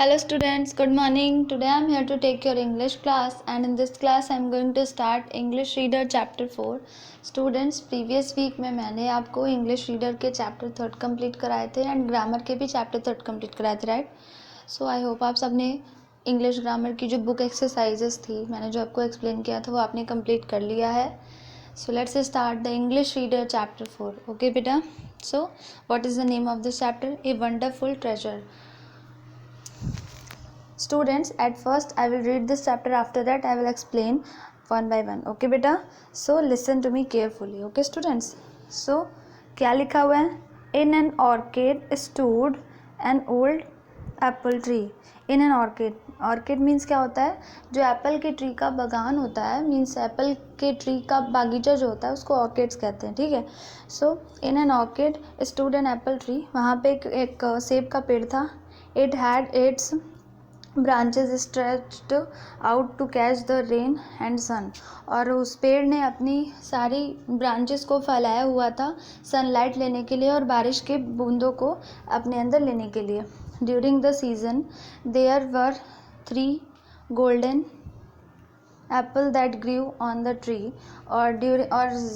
Hello students, good morning. Today I am here to take your English class, and in this class I am going to start English Reader chapter 4. Students, previous week में मैंने आपको English Reader के chapter 3 complete कराए थे and grammar के भी chapter 3 complete कराए थे, right? So I hope आप सबने English grammar की जो book exercises थी मैंने जो आपको explain किया था वो आपने complete कर लिया है. So let's start the English Reader chapter 4. Okay बेटा? So what is the name of this chapter? A Wonderful Treasure. Students, at first I will read this chapter, after that I will explain one by one. Okay बेटा? So listen to me carefully. Okay students? So क्या लिखा हुआ है? In an orchard stood an old apple tree. In an orchid. Orchid means क्या होता है? जो Apple के ट्री का बागान होता है, मीन्स एप्पल के ट्री का बागीचा जो होता है उसको ऑर्किड्स कहते हैं, ठीक है. So in an orchard stood an apple tree. वहाँ पे एक सेब का पेड़ था. It had its branches stretched out to catch the rain and sun. और उस पेड़ ने अपनी सारी ब्रांचेस को फैलाया हुआ था सनलाइट लेने के लिए और बारिश के बूंदों को अपने अंदर लेने के लिए. During the season there were 3 golden apple that grew on the tree. और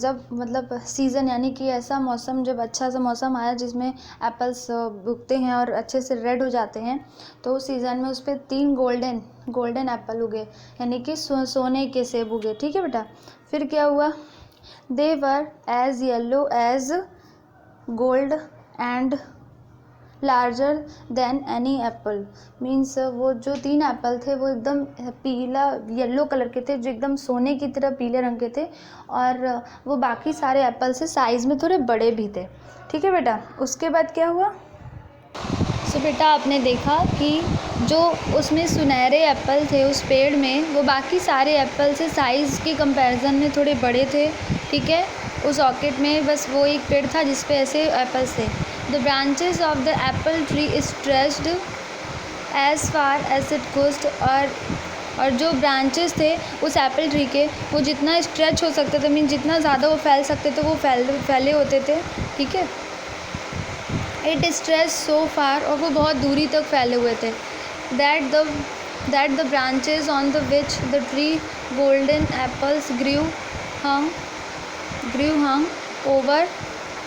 जब मतलब सीज़न यानी कि ऐसा मौसम, जब अच्छा सा मौसम आया जिसमें एप्पल्स उगते हैं और अच्छे से रेड हो जाते हैं, तो उस सीज़न में उस पर 3 गोल्डन एप्पल उगे, यानी कि सोने के सेब उगे, ठीक है बेटा. फिर क्या हुआ? They were as yellow as gold and larger than any apple. Means वो जो 3 एप्पल थे वो एकदम पीला येलो कलर के थे, जो एकदम सोने की तरह पीले रंग के थे, और वो बाकी सारे एप्पल से साइज़ में थोड़े बड़े भी थे, ठीक है बेटा. उसके बाद क्या हुआ? सो बेटा आपने देखा कि जो उसमें सुनहरे एप्पल थे उस पेड़ में, वो बाकी सारे एप्पल से साइज़ के कंपैरिजन में थोड़े बड़े थे, ठीक है. उस ऑर्किड में बस वो एक पेड़ था जिस पे ऐसे एप्पल्स थे. The branches of the apple tree stretched as far as it could. और जो ब्रांचेस थे उस एप्पल ट्री के, वो जितना स्ट्रेच हो सकते थे, मीन जितना ज़्यादा वो फैल सकते थे वो फैले होते थे, ठीक है. इट स्ट्रेच सो फार, और वो बहुत दूरी तक फैले हुए थे. That the branches on the which the tree golden apples grew hung over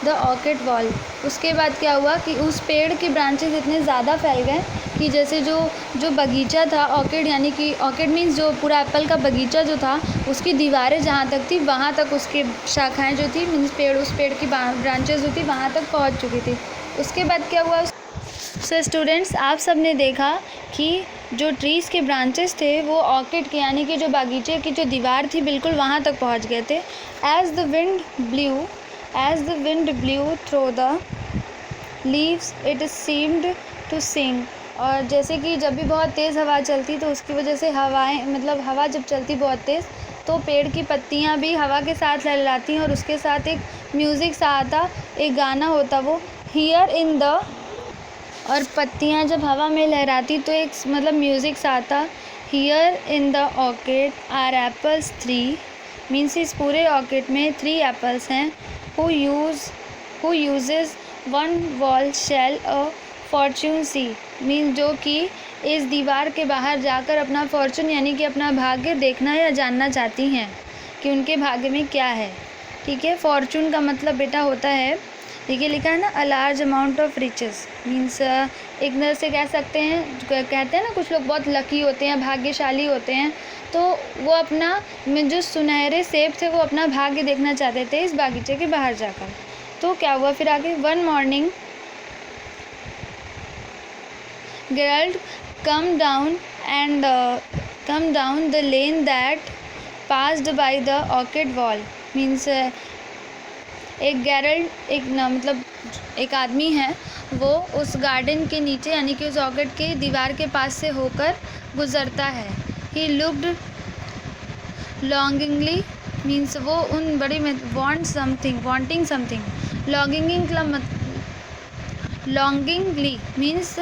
the orchard wall. उसके बाद क्या हुआ कि उस पेड़ के ब्रांचेस इतने ज़्यादा फैल गए कि जैसे जो बगीचा था ऑर्किड, यानी कि ऑर्किड मीन्स जो पूरा एप्पल का बगीचा जो था, उसकी दीवारें जहाँ तक थी वहाँ तक उसकी शाखाएं जो थी, मीन्स उस पेड़ की ब्रांचेस जो थी वहाँ तक पहुँच चुकी थी. उसके बाद क्या हुआ? सो स्टूडेंट्स, आप सब ने देखा कि जो ट्रीज़ के ब्रांचेस थे वो ऑर्किड के, यानी कि जो बागीचे की जो दीवार थी बिल्कुल वहाँ तक पहुँच गए थे. As the wind blew through the leaves, it seemed to sing. और जैसे कि जब भी बहुत तेज़ हवा चलती तो उसकी वजह से हवा जब चलती बहुत तेज़ तो पेड़ की पत्तियाँ भी हवा के साथ लहराती हैं, और उसके साथ एक म्यूज़िक सा आता, एक गाना होता वो हियर इन द. और पत्तियाँ जब हवा में लहराती तो एक म्यूज़िक सा आता, here in the orchard are apples 3. Means इस पूरे ऑर्किड में 3 एप्पल्स हैं. who uses one wall shall a fortune see. Mean जो कि इस दीवार के बाहर जाकर अपना फॉर्चून, यानी कि अपना भाग्य देखना या जानना चाहती हैं कि उनके भाग्य में क्या है, ठीक है. फॉर्चून का मतलब बेटा होता है, देखिए लिखा है ना, a large amount of riches. Means एक तरह से कह सकते हैं, कहते हैं ना कुछ लोग बहुत लकी होते हैं, भाग्यशाली होते हैं, तो वो अपना जो सुनहरे सेब थे वो अपना भाग्य देखना चाहते थे इस बागीचे के बाहर जाकर. तो क्या हुआ फिर आगे? One morning Gerald come down the lane that passed by the orchard wall. Means एक आदमी है, वो उस गार्डन के नीचे, यानी कि उस ऑर्किड के दीवार के पास से होकर गुज़रता है. He looked लॉन्गिंगली. मीन्स वो लॉन्गिंगली मीन्स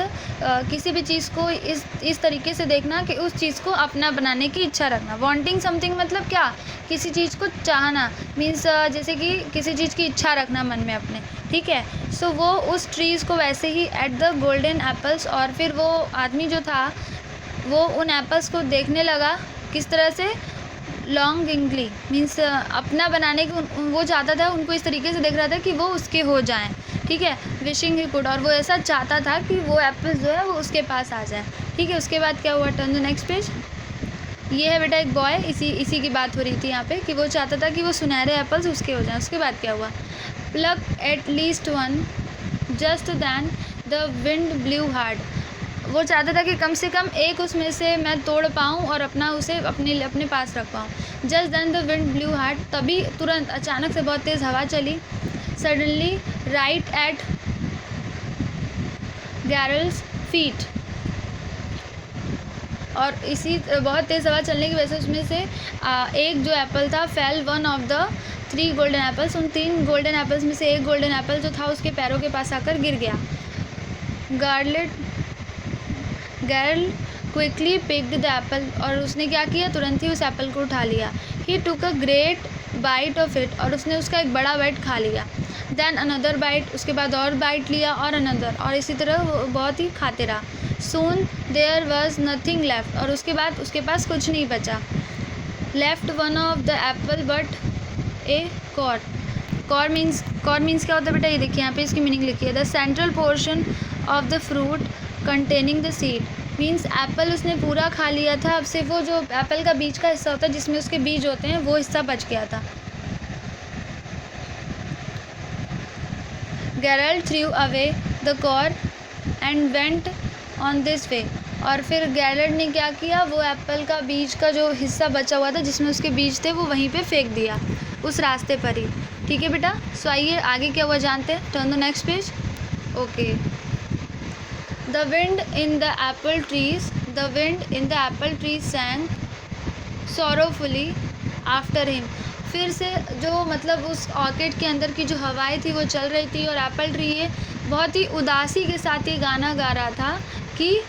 किसी भी चीज़ को इस तरीके से देखना कि उस चीज़ को अपना बनाने की इच्छा रखना। वांटिंग समथिंग मतलब क्या, किसी चीज़ को चाहना मीन्स जैसे कि किसी चीज़ की इच्छा रखना मन में अपने, ठीक है। सो वो उस ट्रीज़ को वैसे ही एट द गोल्डन एप्पल्स, और फिर वो आदमी जो था वो उन एप्पल्स को देखने लगा किस तरह से, लॉन्गिंगली मीन्स अपना बनाने की वो चाहता था, उनको इस तरीके से देख रहा था कि वो उसके हो जाएं, ठीक है। विशिंग ही कुड, और वो ऐसा चाहता था कि वो एप्पल्स जो है वो उसके पास आ जाए, ठीक है। उसके बाद क्या हुआ, टर्न द नेक्स्ट पेज। ये है बेटा एक बॉय, इसी की बात हो रही थी यहाँ पे कि वो चाहता था कि वो सुनहरे एप्पल्स उसके हो जाएं। उसके बाद क्या हुआ, pluck at least one just then the wind blew hard, वो चाहता था कि कम से कम एक उसमें से मैं तोड़ पाऊँ और उसे अपने पास रख पाऊँ। Just then the wind blew hard, तभी तुरंत अचानक से बहुत तेज़ हवा चली। Suddenly right at Gerald's feet, और इसी बहुत तेज़ हवा चलने की वजह से उसमें से एक जो एप्पल था, fail one of the 3 golden apples, उन 3 गोल्डन एप्पल्स में से एक गोल्डन एप्पल जो था उसके पैरों के पास आकर गिर गया। Girl quickly picked the apple, और उसने क्या किया, तुरंत ही उस एप्पल को उठा लिया। He took a great bite of it, और उसने उसका एक बड़ा बाइट खा लिया। देन अनदर बाइट, उसके बाद और बाइट लिया, और अनदर, और इसी तरह वो बहुत ही खाते रहा। Soon there was nothing left, और उसके बाद उसके पास कुछ नहीं बचा। Left one of the apple but a core, core means क्या होता है बेटा, ये देखिए यहाँ पे इसकी मीनिंग लिखी है, the central portion of the fruit containing the seed, means Apple उसने पूरा खा लिया था, अब सिर्फ वो जो एप्पल का बीज का हिस्सा होता है जिसमें उसके बीज होते हैं वो हिस्सा बच गया था। Gerald threw away the core and went on this way, और फिर गैरल्ड ने क्या किया, वो एप्पल का बीज का जो हिस्सा बचा हुआ था जिसमें उसके बीज थे वो वहीं पे फेंक दिया, उस रास्ते पर ही, ठीक है बेटा। सो आइए आगे क्या हुआ जानते हैं, turn the next page. Okay, The wind in the apple trees sang sorrowfully after him, फिर से जो मतलब उस ऑर्किड के अंदर की जो हवाएं थी वो चल रही थी, और एप्पल ट्री ये बहुत ही उदासी के साथ ये गाना गा रहा था कि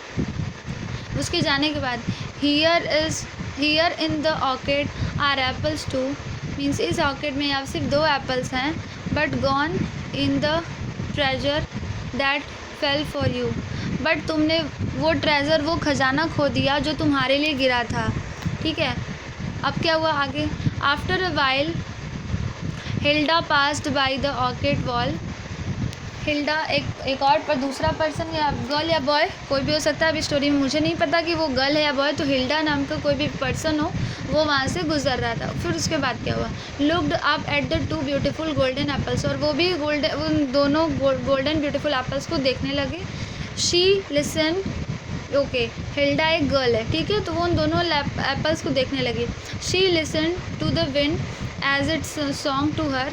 उसके जाने के बाद, here in the orchard are apples two, means इस ऑर्किड में अब सिर्फ 2 एप्पल्स हैं, but gone in the treasure that fell for you, but तुमने वो ट्रेजर, वो खजाना खो दिया जो तुम्हारे लिए गिरा था, ठीक है। अब क्या हुआ आगे, after a while Hilda passed by the orchard wall, Hilda एक और पर दूसरा पर्सन या गर्ल या बॉय कोई भी हो सकता है, अभी स्टोरी में मुझे नहीं पता कि वो गर्ल है या बॉय, तो हिल्डा नाम का कोई भी पर्सन हो वो वहाँ से गुजर रहा था। फिर उसके बाद क्या हुआ, looked up at the 2 beautiful golden apples, और वो भी उन दोनों गोल्डन ब्यूटीफुल एप्पल्स को देखने लगे। शी लिसन, ओके हिल्डा एक गर्ल है, ठीक है, तो वो उन दोनों एप्पल्स को देखने लगी। She listen to the wind as its song to her,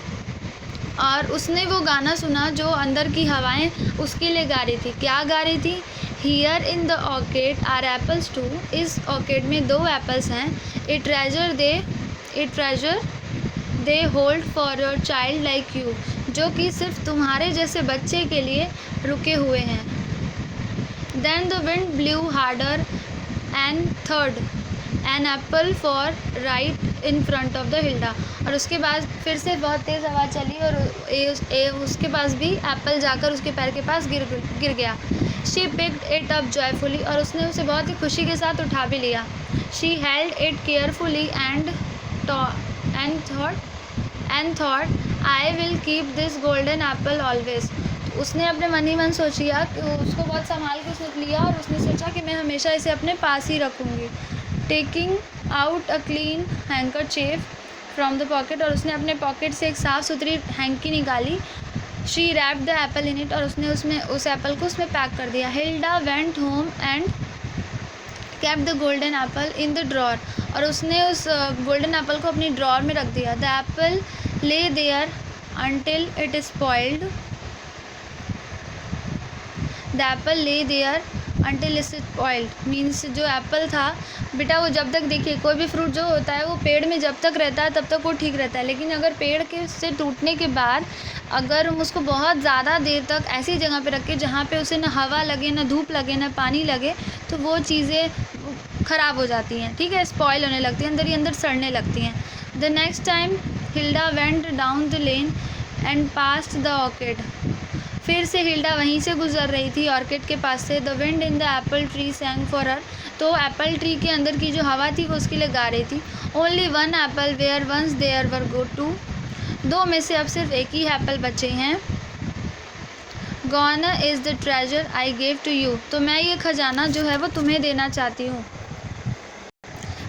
और उसने वो गाना सुना जो अंदर की हवाएं उसके लिए गा रही थी। क्या गा रही थी, here in the orchard are apples two, इस ऑर्किड में 2 एप्पल्स हैं, a treasure they hold for your child like you, जो कि सिर्फ तुम्हारे जैसे बच्चे के लिए रुके हुए हैं। Then the wind blew harder and third an apple for right in front of the Hilda, और उसके बाद फिर से बहुत तेज़ हवा चली और उसके पास भी एप्पल जाकर उसके पैर के पास गिर गया। She picked it up joyfully, और उसने उसे बहुत ही खुशी के साथ उठा भी लिया। She held it carefully and thought I will keep this golden Apple always, उसने अपने मन ही मन सोच लिया कि उसको बहुत संभाल के उसने लिया, और उसने सोचा कि मैं हमेशा इसे अपने पास ही रखूँगी। Taking out a clean handkerchief from the pocket, और उसने अपने पॉकेट से एक साफ़ सुथरी हैंकी निकाली। She wrapped the apple in it, और उसने उस एप्पल को उसमें पैक कर दिया। Hilda went home and kept the golden apple in the drawer, और उसने उस गोल्डन एप्पल को अपनी ड्रॉर में रख दिया। The Apple lay their until it spoiled. The apple lay there until it's spoiled means जो एप्पल था बेटा वो जब तक, देखिए कोई भी फ्रूट जो होता है वो पेड़ में जब तक रहता है तब तक वो ठीक रहता है, लेकिन अगर पेड़ के से टूटने के बाद अगर हम उसको बहुत ज़्यादा देर तक ऐसी जगह पे रखें जहाँ पे उसे ना हवा लगे, ना धूप लगे, ना पानी लगे, तो वो चीज़ें ख़राब हो जाती हैं, ठीक है, स्पॉइल होने लगती हैं, अंदर ही अंदर सड़ने लगती हैं। The next time Hilda went down the lane and past the orchid. फिर से हिल्डा वहीं से गुजर रही थी ऑर्किड के पास से। The wind in the Apple tree सैंग for her. तो एप्पल ट्री के अंदर की जो हवा थी वो उसके लिए गा रही थी। Only one apple where once there were go two. दो में से अब सिर्फ एक ही एप्पल बचे हैं। Gone is the treasure I gave to you. तो मैं ये खजाना जो है वो तुम्हें देना चाहती हूँ।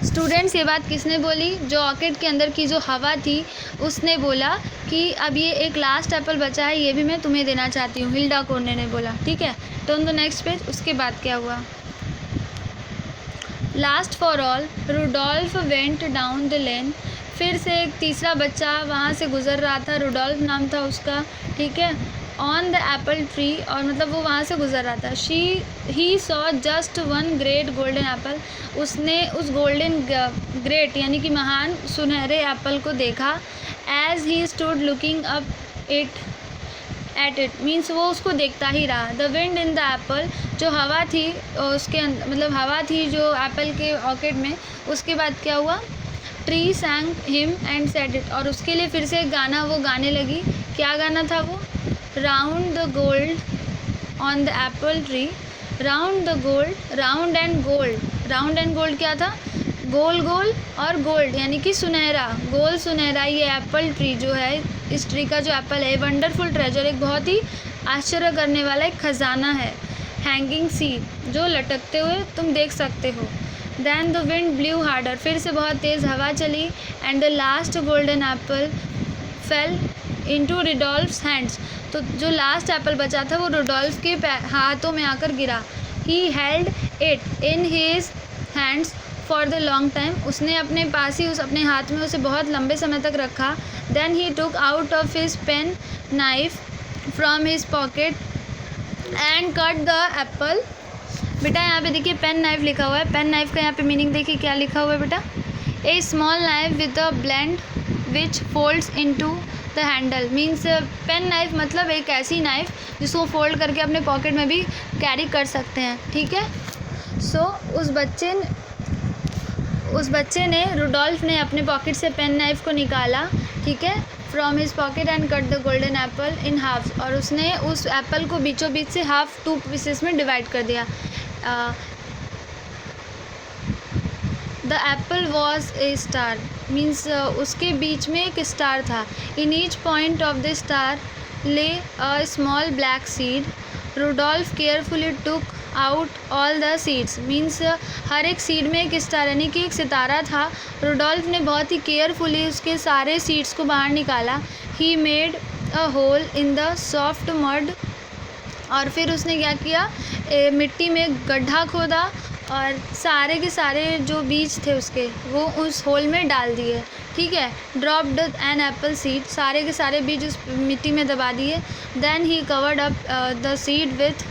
स्टूडेंट्स, ये बात किसने बोली? जो ऑर्किड के अंदर की जो हवा थी उसने बोला कि अब ये एक लास्ट एप्पल बचा है, ये भी मैं तुम्हें देना चाहती हूँ, हिल्डा कोर्ने ने बोला, ठीक है। Turn the next page. उसके बाद क्या हुआ? Last for all Rudolph went down the lane. फिर से एक तीसरा बच्चा वहाँ से गुजर रहा था, रूडोल्फ नाम था उसका, ठीक है। ऑन द एप्पल ट्री, और मतलब वो वहाँ से गुजर रहा था। He saw just one great golden Apple. उसने उस गोल्डन ग्रेट यानी कि महान सुनहरे एप्पल को देखा। As he stood looking up at it means वो उसको देखता ही रहा। The wind in the apple, जो हवा थी उसके मतलब हवा थी जो एप्पल के ऑर्किड में। उसके बाद क्या हुआ? Tree सैंग him and said it. और उसके लिए फिर से एक गाना वो गाने लगी। क्या गाना था वो? Round the gold on the Apple tree, round the gold, round and gold. Round and gold क्या था? गोल गोल और गोल्ड यानी कि सुनहरा, गोल सुनहरा। ये एप्पल ट्री जो है, इस ट्री का जो एप्पल है, वंडरफुल ट्रेजर, एक बहुत ही आश्चर्य करने वाला एक खजाना है। हैंगिंग सीड, जो लटकते हुए तुम देख सकते हो। Then the wind blew harder. फिर से बहुत तेज़ हवा चली। And the last golden apple fell into Rudolf's hands. तो जो लास्ट एप्पल बचा था वो रूडोल्फ के हाथों में आकर गिरा। He held it in his hands for the long time. उसने अपने पास ही अपने हाथ में उसे बहुत लंबे समय तक रखा। Then he took out of his pen knife from his pocket and cut the apple. बेटा यहाँ पे देखिए पेन नाइफ लिखा हुआ है। पेन नाइफ का यहाँ पे मीनिंग देखिए क्या लिखा हुआ है बेटा? A small knife with a blade which folds into the handle. Means pen knife मतलब एक ऐसी नाइफ जिसको फोल्ड करके अपने पॉकेट में भी कैरी कर सकते हैं, ठीक है। सो उस बच्चे ने, रूडोल्फ ने अपने पॉकेट से पेन नाइफ को निकाला, ठीक है, from his pocket and cut the golden apple in half. और उसने उस एप्पल को बीचों बीच से हाफ 2 पीसेस में डिवाइड कर दिया। The apple was a star means उसके बीच में एक स्टार था। In each point of the star lay a small black seed. Rudolf carefully took out all the seeds means हर एक सीड में एक स्टार यानी कि एक सितारा था। रूडोल्फ ने बहुत ही केयरफुली उसके सारे सीड्स को बाहर निकाला। He made a hole in the soft mud. और फिर उसने क्या किया? मिट्टी में गड्ढा खोदा और सारे के सारे जो बीज थे उसके वो उस होल में डाल दिए, ठीक है। ड्रॉप्ड एन एप्पल सीड, सारे के सारे बीज उस मिट्टी में दबा दिए। Then he covered up the seed with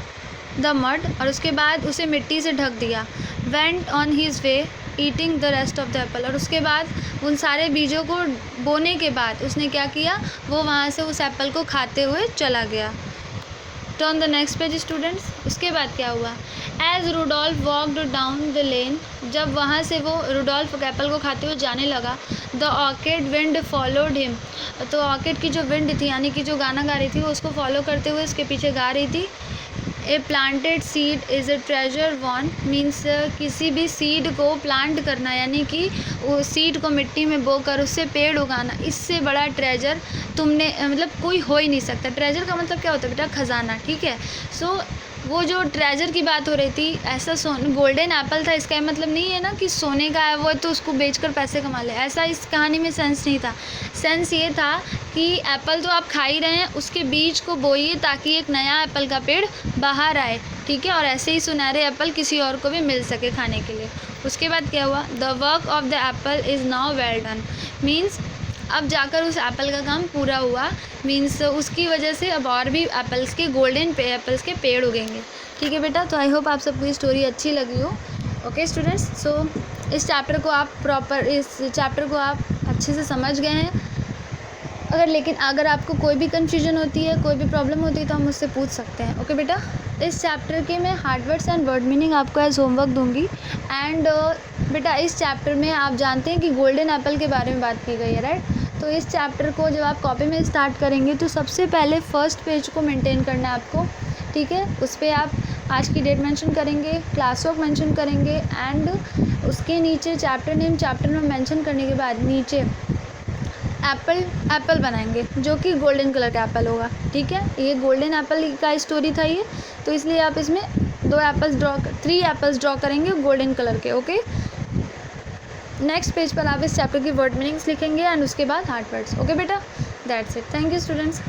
the mud. और उसके बाद उसे मिट्टी से ढक दिया। Went on his way eating the rest of the apple. और उसके बाद उन सारे बीजों को बोने के बाद उसने क्या किया? वो वहाँ से उस एप्पल को खाते हुए चला गया। Turn the next page students. उसके बाद क्या हुआ? As Rudolph walked down the lane. जब वहाँ से वो रूडोल्फ एप्पल को खाते हुए जाने लगा, the orchid wind followed him. तो ऑर्किड की जो विंड थी यानी कि जो गाना गा रही थी वो उसको फॉलो करते हुए उसके पीछे गा रही थी। A planted seed is a treasure one means किसी भी सीड को प्लांट करना यानी कि वो सीड को मिट्टी में बोकर उससे पेड़ उगाना, इससे बड़ा ट्रेजर तुमने मतलब कोई हो ही नहीं सकता। ट्रेजर का मतलब क्या होता है बेटा? खजाना, ठीक है। सो वो जो ट्रेजर की बात हो रही थी, ऐसा गोल्डन एप्पल था, इसका मतलब नहीं है ना कि सोने का है वो तो उसको बेचकर पैसे कमा ले, ऐसा इस कहानी में सेंस नहीं था। सेंस ये था कि एप्पल तो आप खा ही रहे हैं, उसके बीज को बोइए ताकि एक नया एप्पल का पेड़ बाहर आए, ठीक है, और ऐसे ही सुनहरे एप्पल किसी और को भी मिल सके खाने के लिए। उसके बाद क्या हुआ? The work of the Apple is now well done means अब जाकर उस एप्पल का काम पूरा हुआ। मीन्स उसकी वजह से अब और भी एप्पल्स के गोल्डन एप्पल्स के पेड़ उगेंगे, ठीक ठीक है बेटा, तो आई होप आप सबको ये स्टोरी अच्छी लगी हो। ओके स्टूडेंट्स, सो इस चैप्टर को आप अच्छे से समझ गए हैं। अगर आपको कोई भी कन्फ्यूजन होती है, कोई भी प्रॉब्लम होती है, तो आप मुझसे पूछ सकते हैं। ओके बेटा, इस चैप्टर के मैं hard words and word meaning आपको एज होमवर्क दूंगी। एंड बेटा इस चैप्टर में आप जानते हैं कि गोल्डन एप्पल के बारे में बात की गई है, राइट। तो इस चैप्टर को जब आप कॉपी में स्टार्ट करेंगे तो सबसे पहले फर्स्ट पेज को मेंटेन करना है आपको, ठीक है। उस पर आप आज की डेट मेंशन करेंगे, क्लास वर्क मेंशन करेंगे, एंड उसके नीचे चैप्टर में मेंशन करने के बाद नीचे एप्पल बनाएंगे जो कि गोल्डन कलर का एप्पल होगा, ठीक है। ये गोल्डन एप्पल का स्टोरी था ये, तो इसलिए आप इसमें 3 एप्पल्स ड्रॉ करेंगे गोल्डन कलर के। ओके, नेक्स्ट पेज पर आप इस चैप्टर की वर्ड मीनिंग्स लिखेंगे एंड उसके बाद हार्ड वर्ड्स। ओके बेटा, that's it. Thank you students.